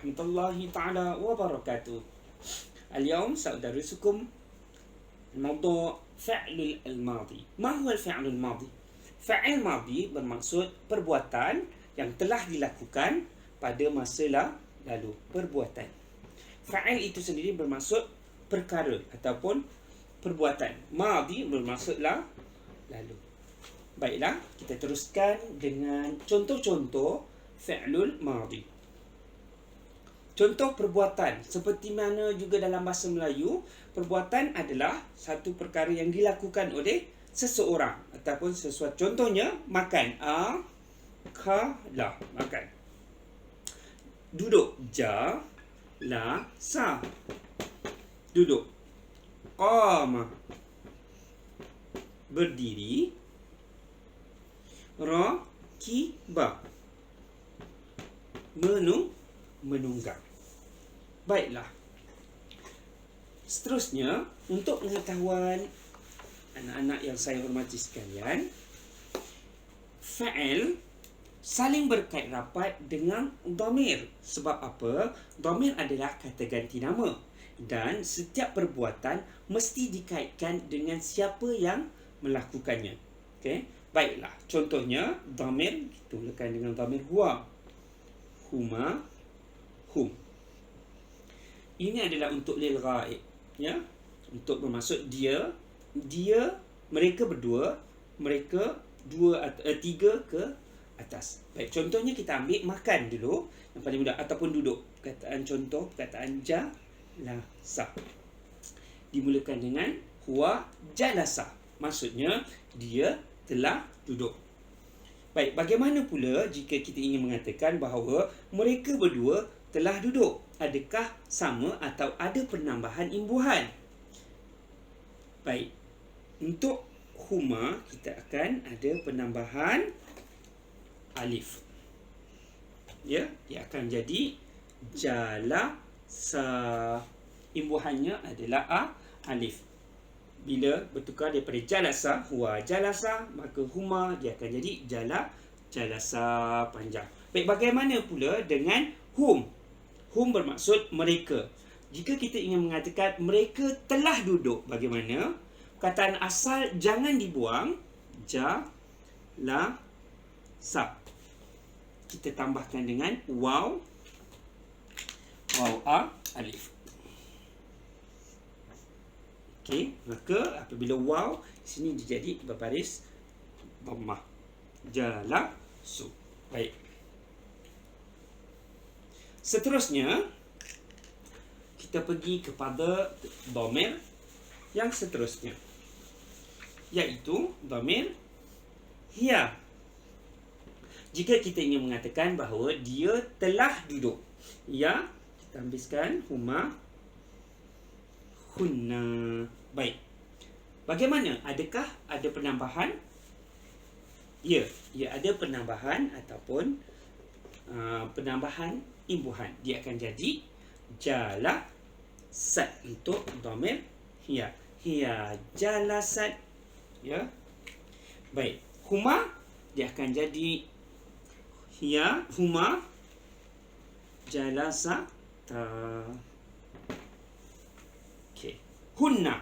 warahmatullahi ta'ala wabarakatuh. اليوم سأدرسكم موضوع فعل الماضي. ما هو الفعل الماضي؟ Fa'il madi bermaksud perbuatan yang telah dilakukan pada masa lalu. Perbuatan. Fa'il itu sendiri bermaksud perkara ataupun perbuatan. Madi bermaksudlah lalu. Baiklah, kita teruskan dengan contoh-contoh fi'lul madi. Contoh perbuatan, seperti mana juga dalam bahasa Melayu, perbuatan adalah satu perkara yang dilakukan oleh seseorang ataupun sesuatu. Contohnya, makan. Akala, makan. Duduk. Jalasa, duduk. Qama, berdiri. Rakiba, menunggang. Baiklah. Seterusnya, untuk pengetahuan anak-anak yang saya hormati sekalian, fa'il saling berkait rapat dengan dhamir. Sebab apa? Dhamir adalah kata ganti nama. Dan setiap perbuatan mesti dikaitkan dengan siapa yang melakukannya. Okey? Baiklah. Contohnya, dhamir kita mulakan dengan dhamir huwa. Huma, hum. Ini adalah untuk lil ghaib, ya, untuk bermaksud dia, mereka berdua, mereka tiga ke atas. Baik, contohnya kita ambil makan dulu, yang paling mudah, ataupun duduk. Perkataan contoh, perkataan jalasa dimulakan dengan huwa jalasa. Maksudnya dia telah duduk. Baik, bagaimana pula jika kita ingin mengatakan bahawa mereka berdua telah duduk? Adakah sama atau ada penambahan imbuhan? Baik, untuk huma kita akan ada penambahan alif. Ya, dia akan jadi jalasa. Imbuhannya adalah alif. Bila bertukar daripada jalasa, huwa jalasa, maka huma dia akan jadi jalasa panjang. Baik, bagaimana pula dengan hum? Hum bermaksud mereka. Jika kita ingin mengatakan mereka telah duduk, bagaimana? Perkataan asal jangan dibuang. Jalasa. Kita tambahkan dengan waw alif. Okey, maka apabila waw sini dia jadi berbaris dhammah. Jalasu. Baik. Seterusnya, kita pergi kepada dhamir yang seterusnya, iaitu dhamir hiya. Jika kita ingin mengatakan bahawa dia telah duduk, ya, kita habiskan huma, hunna. Baik. Bagaimana? Adakah ada penambahan? Ya, ada penambahan ataupun penambahan imbuhan. Dia akan jadi jalasat untuk dhamir hiya. Hiya jalasat. Ya. Baik. Huma dia akan jadi hiya huma jalasata. Okey. Hunna.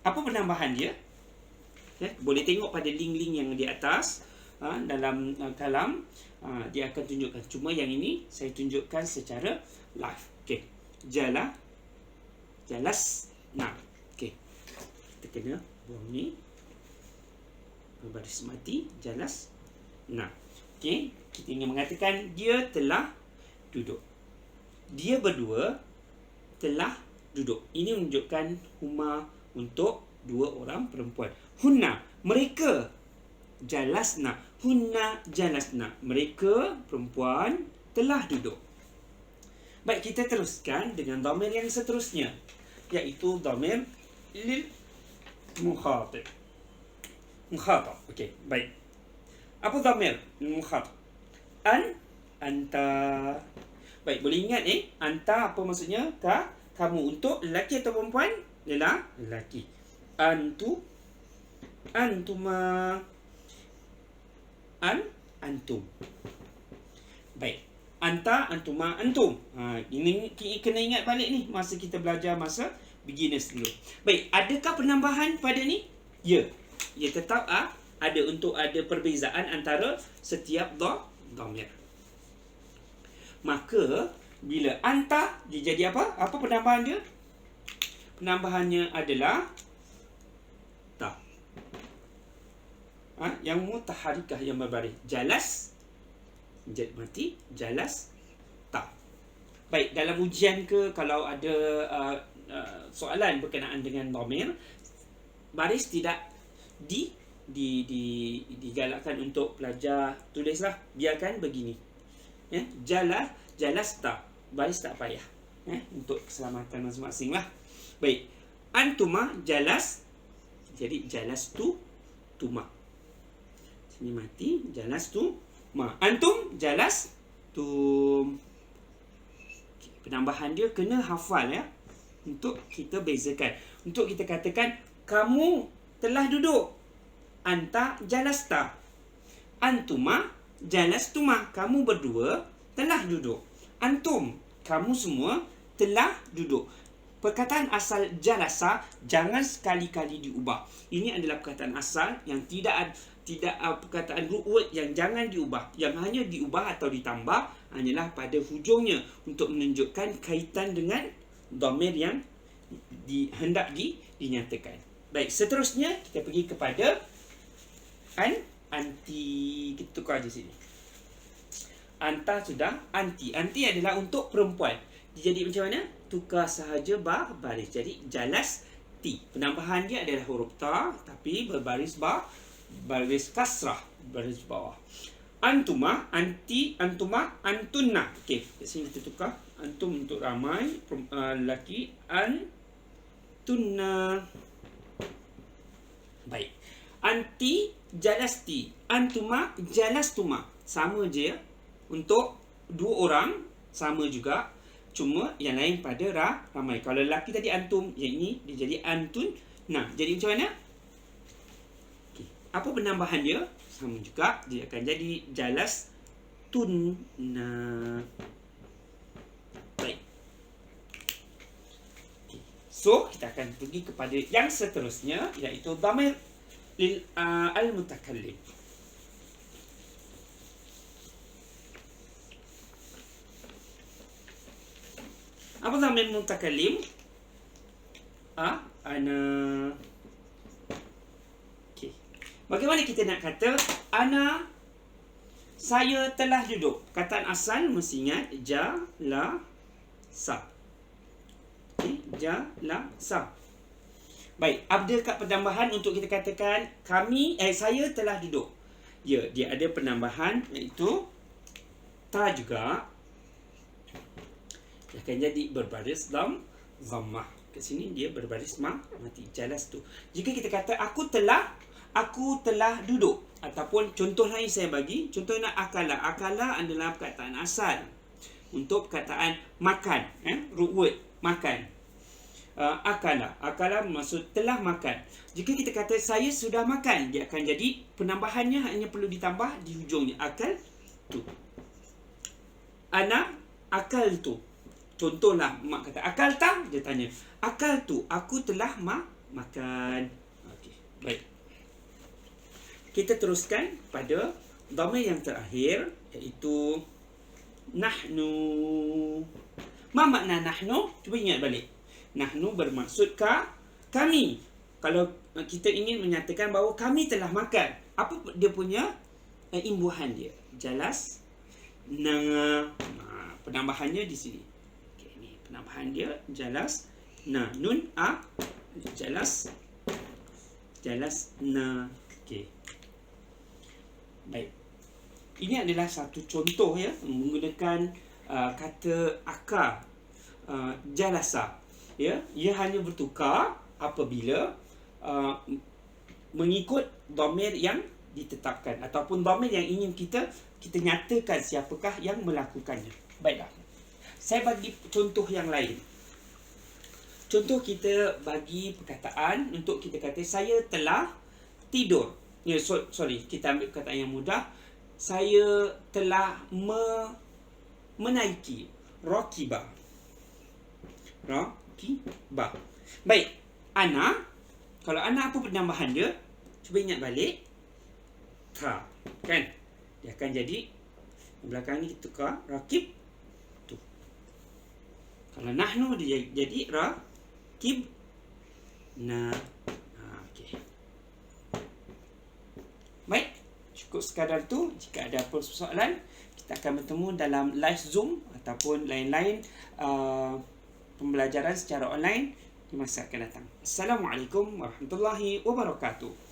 Apa penambahan dia? Okay. Boleh tengok pada link-link yang di atas dalam kalam. Dia akan tunjukkan. Cuma yang ini saya tunjukkan secara live. Okey. Jalasna. Okey. Kita kena buang ni. Baris mati. Jalasna. Okey. Kita ingin mengatakan dia telah duduk. Dia berdua telah duduk. Ini menunjukkan huma untuk dua orang perempuan. Hunna, mereka. Jalasna, hunna jalasna, mereka perempuan telah duduk. Baik, kita teruskan dengan dhamir yang seterusnya, iaitu dhamir lil mukhatab. Okey, baik. Apa dhamir lil mukhatab? Anta. Baik, boleh ingat anta apa maksudnya? Kamu. Untuk lelaki atau perempuan? Lelaki. Antuma. Antum. Baik. anta, antuma, antum. Ini kena ingat balik ni masa kita belajar masa beginners dulu. Baik, adakah penambahan pada ni? Ya. Ya, tetap ada untuk ada perbezaan antara setiap dhamir. Maka bila anta dia jadi apa? Apa penambahan dia? Penambahannya adalah ta. Yang mutaharikah, yang berbaris. Jalas, jad mati, jalas, ta. Baik, dalam ujian ke kalau ada soalan berkenaan dengan dhamir, baris tidak digalakkan untuk pelajar tulislah, biarkan begini. Jalas tak, baris tak payah. Untuk keselamatan masing-masing lah. Baik, antuma jalas, jadi jalas tu tuma. Sini mati, jalas tu ma. Antum jalas tum. Penambahan dia kena hafal ya, untuk kita bezakan. Untuk kita katakan kamu telah duduk, anta jalasta. Antuma jalastuma, kamu berdua telah duduk. Antum, kamu semua telah duduk. Perkataan asal jalasa jangan sekali-kali diubah. Ini adalah perkataan asal yang tidak perkataan root word yang jangan diubah. Yang hanya diubah atau ditambah hanyalah pada hujungnya untuk menunjukkan kaitan dengan dhamir yang hendak dinyatakan. Baik, seterusnya kita pergi kepada anti. Kita tukar je sini. Anta sudah, anti. Anti adalah untuk perempuan. Jadi macam mana? Tukar sahaja baris. Jadi jalas ti. Penambahan dia adalah huruf ta tapi berbaris baris kasrah, baris bawah. Antuma, anti, antuma, antunna. Okey, kat sini kita tukar. Antum untuk ramai, lelaki, antunna. Baik. Anti jalasti, antuma jalastuma. Sama je untuk dua orang, sama juga. Cuma yang lain pada ramai. Kalau lelaki tadi antum, yang ini dia jadi antun. Nah, jadi macam mana? Okay. Apa penambahan dia? Sama juga, dia akan jadi jalas tunna. Baik. Okay. So, kita akan pergi kepada yang seterusnya, iaitu dhamir al-mutakallim. Apa dhamir mutakallim? Ana. Okey. Bagaimana kita nak kata ana, saya telah duduk? Perkataan asal mesti ingat ja, la, sa. Okey, ja, la, sa. Baik, adakah penambahan untuk kita katakan saya telah duduk? Ya, dia ada penambahan iaitu ta juga. Dia akan jadi berbaris dhammah. Ke sini dia berbaris mati, jalas tu. Jika kita kata aku telah duduk, ataupun contoh lain saya bagi, contohnya akala. Akala adalah perkataan asal untuk perkataan makan, root word makan. Akala maksud telah makan. Jika kita kata saya sudah makan, dia akan jadi penambahannya hanya perlu ditambah di hujungnya, akal tu. Ana akal tu. Contohlah mak kata akal tak, dia tanya akal tu, aku telah makan. Okey, baik. Kita teruskan pada dhamir yang terakhir, iaitu nahnu. Ma makna nahnu? Cuba ingat balik. Nahnu bermaksud kami. Kalau kita ingin menyatakan bahawa kami telah makan, apa dia punya imbuhan dia? Jalas na. Penambahannya di sini. Penambahan dia jalas na, nun jalas na. Okey. Baik. Ini adalah satu contoh ya, menggunakan kata akar, jalasa. Ya, ia hanya bertukar apabila mengikut dhamir yang ditetapkan ataupun dhamir yang ingin kita nyatakan siapakah yang melakukannya. Baiklah. Saya bagi contoh yang lain. Contoh kita bagi perkataan untuk kita kata saya telah tidur. Ya, sorry, kita ambil perkataan yang mudah. Saya telah menaiki. Rakiba. Rakiba. Baik. Ana. Kalau ana apa penambahan dia? Cuba ingat balik. Ta. Kan? Dia akan jadi belakang ni kita tukar. Rakib. Tu. Kalau nahnu dia jadi rakib. Nah. Okey. Baik. Cukup sekadar tu. Jika ada persoalan, kita akan bertemu dalam live Zoom ataupun lain-lain pembelajaran secara online di masa akan datang. Assalamualaikum warahmatullahi wabarakatuh.